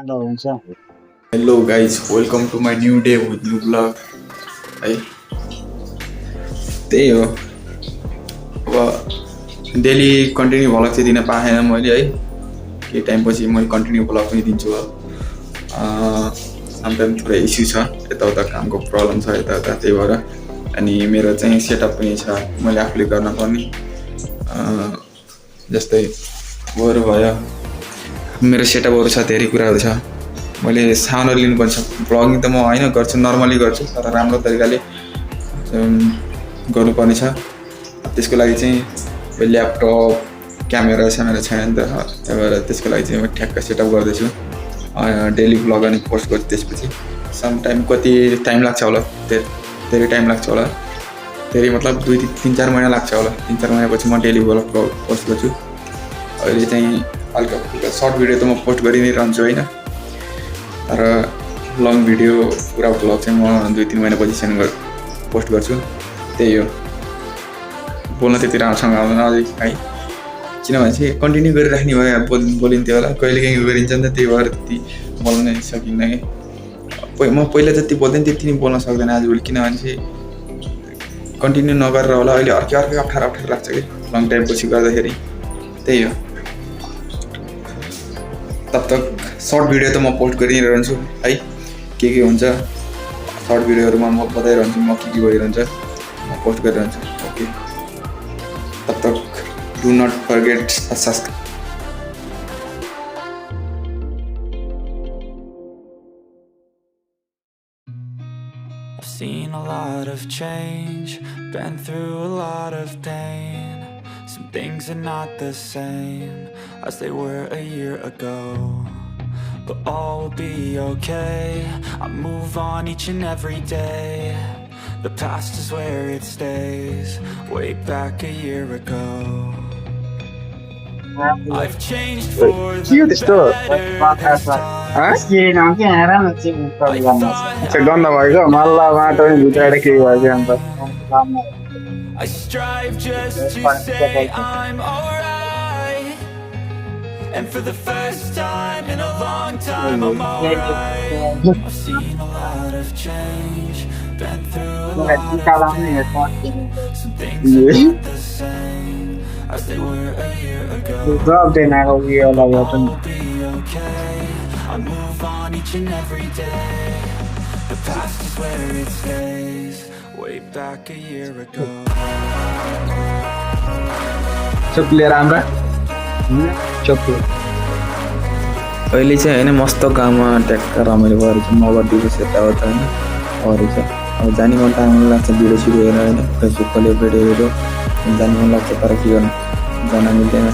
ल हुन्छ। Hello guys, welcome to my new day with new blog है। त्यही हो, अब डेली कन्टिन्यू भ्लग चाहिँ दिन पाएन मैले है। केही टाइमपछि मैले कन्टिन्यू भ्लग पनि दिन्छु अब। समटाइम थोरै इस्यु छ, यताउता कामको प्रब्लम छ यताउता, त्यही भएर। अनि मेरो चाहिँ सेटअप पनि छ, मैले आफूले गर्न पर्ने। जस्तै बरु भयो, मेरो सेटअपहरू छ, धेरै कुराहरू छ, मैले सानो लिनुपर्छ। भ्लगिङ त म होइन गर्छु, नर्मली गर्छु, तर राम्रो तरिकाले गर्नुपर्ने छ। त्यसको लागि चाहिँ ल्यापटप क्यामेरा छैन नि त, त्यही भएर त्यसको लागि चाहिँ म ठ्याक्क सेटअप गर्दैछु। डेली भ्लग अनि पोस्ट गर्छु। त्यसपछि सम टाइम कति टाइम लाग्छ होला, धेरै टाइम लाग्छ होला, धेरै मतलब 2-3-4 महिना लाग्छ होला। 3-4 महिनापछि म डेली भ्लग पोस्ट गर्छु। अहिले चाहिँ हल्का फुल्का सर्ट भिडियो त म पोस्ट गरि नै रहन्छु होइन, तर लङ भिडियो पुरा भ्लग चाहिँ म 2-3 महिनापछि पोस्ट गर्छु। त्यही हो, बोल्न त्यति राम्रोसँग आउँदैन अझै है, किनभने चाहिँ कन्टिन्यू गरिराख्ने भयो, बोलिन्थ्यो होला, कहिले काहीँ गरिन्छ नि त, त्यही भएर त्यति बोल्न सकिन्न कि। म पहिला जति बोल्दैन त्यति नै बोल्न सक्दैन आजभोलि, किनभने चाहिँ कन्टिन्यू नगरेर होला अहिले अर्कै अप्ठ्यारो लाग्छ कि लङ टाइमपछि गर्दाखेरि। त्यही हो, तब तक सर्ट भिडियो त म पोस्ट गरिरहन्छु है। के हुन्छ सर्ट भिडियोहरूमा म बताइरहन्छु, म के भइरहन्छ म पोस्ट गरिरहन्छु। ओके, तब तक do not forget subscribe. I've seen a lot of change, been through a lot of pain. Some things are not the same as they were a year ago, but all will be okay. I move on each and every day. The past is where it stays, way back a year ago. I've changed for the better this time. गन्दा भएको मल्ल माटो भित्रबाट के भयो अन्त I strive just to say I'm alright, and for the first time in a long time I'm alright. I've seen a lot of change, been through a lot of pain. Some things are not the same as they were a year ago. I'll be okay, I move on each and every day. The past is where it stays, way back a year ago. चुप्लिएर हाम्रो चुप्लिएर अहिले चाहिँ होइन, मस्त गाउँमा ट्याक्क रमाइलो गरेर चाहिँ mobile दिवस यताउता होइन अरू छ। अब जाने मन त आउनु लाग्छ, भिडियो सिडियो हेरेर होइन, फेसबुक खोल्यो भिडियोहरू जानु मन लाग्छ, तर के गर्नु जान मिल्दैन,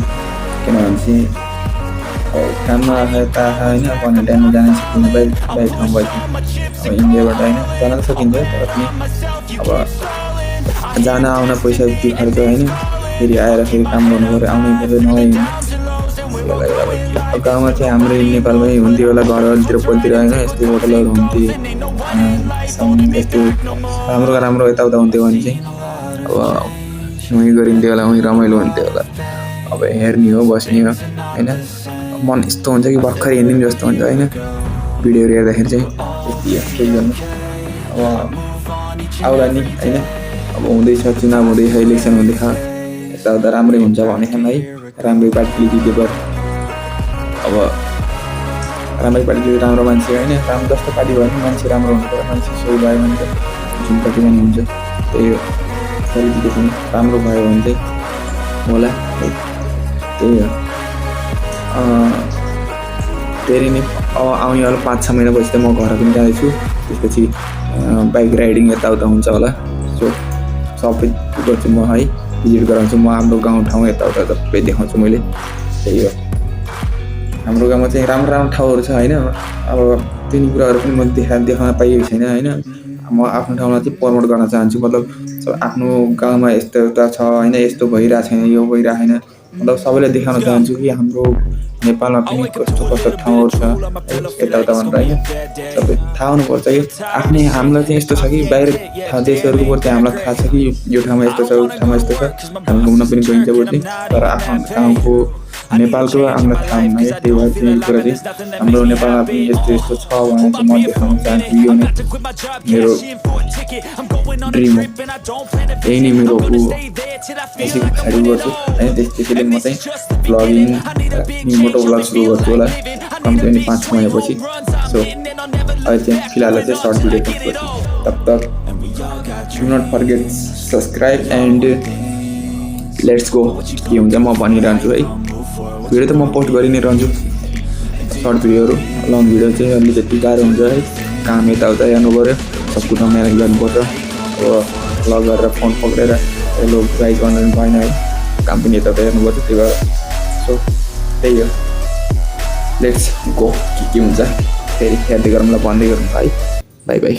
किनभने चाहिँ काममा यता होइन, पढ्ने टाइममा जान सकिन्छ, बाहिर ठाउँ भयो। अब इन्डियाबाट होइन जान सकिन्छ, तर पनि अब जान आउन पैसा त्यो खर्च होइन, फेरि आएर फेरि काम गर्नु पऱ्यो, आउनै पऱ्यो, नआइ। अब गाउँमा चाहिँ हाम्रो नेपालमै हुन्थ्यो होला, घरहरूतिर पोलतिर होइन, यस्तो होटलहरू हुन्थ्यो, यस्तो राम्रो यताउता हुन्थ्यो भने चाहिँ अब उहीँ गरिन्थ्यो होला, उहीँ रमाइलो हुन्थ्यो होला। अब हेर्ने हो, बस्ने हो होइन, मन यस्तो हुन्छ कि भर्खर हेर्ने पनि जस्तो हुन्छ होइन, भिडियोहरू हेर्दाखेरि चाहिँ यति केही गर्नु। अब आउला नि होइन, अब हुँदैछ, चुनाव हुँदैछ, इलेक्सन हुँदैछ, यताउता राम्रै हुन्छ भनेछन् है, राम्रै पार्टीले जित्यो पर। अब राम्रै पार्टीले राम्रो मान्छे होइन, राम्रो जस्तो पार्टी भयो भने मान्छे राम्रो हुन्छ, मान्छे सही भयो भने चाहिँ जुन पार्टी पनि हुन्छ, त्यही हो। क्वालिफिकेसन राम्रो भयो भने चाहिँ होला है, त्यही हो। धेरै नै अब आउने होला 5-6 महिनापछि त म घर पनि जाँदैछु। त्यसपछि बाइक राइडिङ यताउता हुन्छ होला, सो सबै गर्छु म है, भिजिट गराउँछु म, हाम्रो गाउँ ठाउँ यताउता सबै देखाउँछु मैले। त्यही हो, हाम्रो गाउँमा चाहिँ राम्रो ठाउँहरू छ होइन। अब तिनी कुराहरू पनि म देखाउन पाइएको छैन होइन। म आफ्नो ठाउँमा चाहिँ प्रमोट गर्न चाहन्छु, मतलब आफ्नो गाउँमा यस्तो यता छ होइन, यस्तो भइरहेको छैन, यो भइरहेको छैन, मतलब सबैलाई देखाउन चाहन्छु कि हाम्रो नेपालमा पनि कस्तो ठाउँहरू छ यताउता भनेर होइन। सबै थाहा हुनुपर्छ कि आफ्नै हामीलाई चाहिँ यस्तो छ कि बाहिर देशहरूको प्रति हामीलाई थाहा छ कि यो ठाउँमा यस्तो छ, उस ठाउँमा यस्तो छ, हामी घुम्न पनि गइन्छ बुझ्ने, तर आफ्नो गाउँको नेपालको हामीलाई थाहा हुन्न है त्यही भएर चाहिँ कुरा चाहिँ हाम्रो नेपालमा पनि यस्तो यस्तो छ भने चाहिँ म देखाउन चाहन्छु यो नै मेरो ड्रिम हो यही नै मेरो त्यसै पछाडि गर्छु होइन त्यसैले म चाहिँ भ्लगिङ मोटो भ्लग सुरु गर्छु होला कम्ती पनि 5-6 महिनापछि सो अहिले चाहिँ फिलहाल चाहिँ सर्ट भिडियो पोस्ट गर्छु तब तक do not forget subscribe and let's go के हुन्छ म भनिरहन्छु है भिडियो त म पोस्ट गरि नै रहन्छु सर्ट भिडियोहरू लङ भिडियो चाहिँ अलिकति गाह्रो हुन्छ है काम यताउता हेर्नु पऱ्यो सब कुरो म्यानेज गर्नुपर्छ अब लग गरेर फोन पक्रेर हेलो गाइज गर्नु भएन है काम पनि यताउता हेर्नुपर्छ त्यही भएर सो त्यही हो लेट्स गो के हुन्छ फेरि हेर्दै गरौँला भन्दै गरौँ है बाई बाई